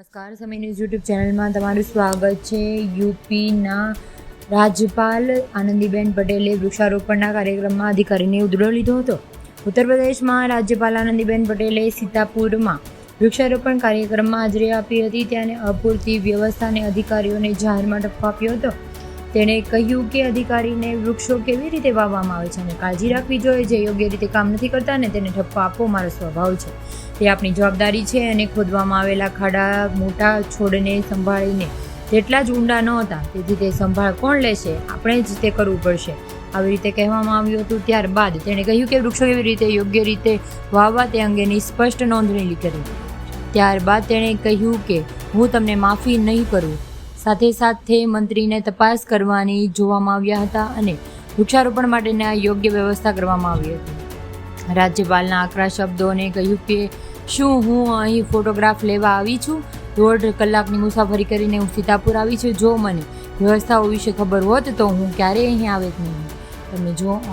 નમસ્કાર, સમય news YouTube ચેનલમાં તમારું સ્વાગત છે. યુપીના રાજ્યપાલ આનંદીબેન પટેલે વૃક્ષારોપણના કાર્યક્રમમાં અધિકારીને ઉધડો લીધો હતો. ઉત્તર પ્રદેશમાં રાજ્યપાલ આનંદીબેન પટેલે સીતાપુરમાં વૃક્ષારોપણ કાર્યક્રમમાં હાજરી આપી હતી. ત્યાં અપૂરતી વ્યવસ્થાને અધિકારીઓને જાહેરમાં ઠપકો આપ્યો હતો. તેણે કહ્યું કે અધિકારીને વૃક્ષો કેવી રીતે વાવવામાં આવે છે અને કાળજી રાખવી જોઈએ. જે યોગ્ય રીતે કામ નથી કરતા ને તેને ઠપકો આપવો મારો સ્વભાવ છે. તે આપણી જવાબદારી છે. અને ખોદવામાં આવેલા ખાડા મોટા છોડને સંભાળીને તેટલા જ ઊંડા ન હતા, તેથી તે સંભાળ કોણ લેશે? આપણે જ તે કરવું પડશે. આવી રીતે કહેવામાં આવ્યું હતું. ત્યારબાદ તેણે કહ્યું કે વૃક્ષો કેવી રીતે યોગ્ય રીતે વાવવા તે અંગેની સ્પષ્ટ નોંધણી કરી. ત્યારબાદ તેણે કહ્યું કે હું તમને માફી નહીં કરું. સાથે મંત્રીને તપાસ કરવાની જોવામાં આવ્યા હતા અને વૃક્ષારોપણ માટેના યોગ્ય વ્યવસ્થા કરવામાં આવી હતી. રાજ્યપાલના આકરા શબ્દોને કહ્યું કે શું હું અહીં ફોટોગ્રાફ લેવા આવી છું? 1.5 કલાકની મુસાફરી કરીને હું સીતાપુર આવી છું. જો મને વ્યવસ્થાઓ વિશે ખબર હોત તો હું ક્યારેય અહીં આવે જ નહીં. તમે જો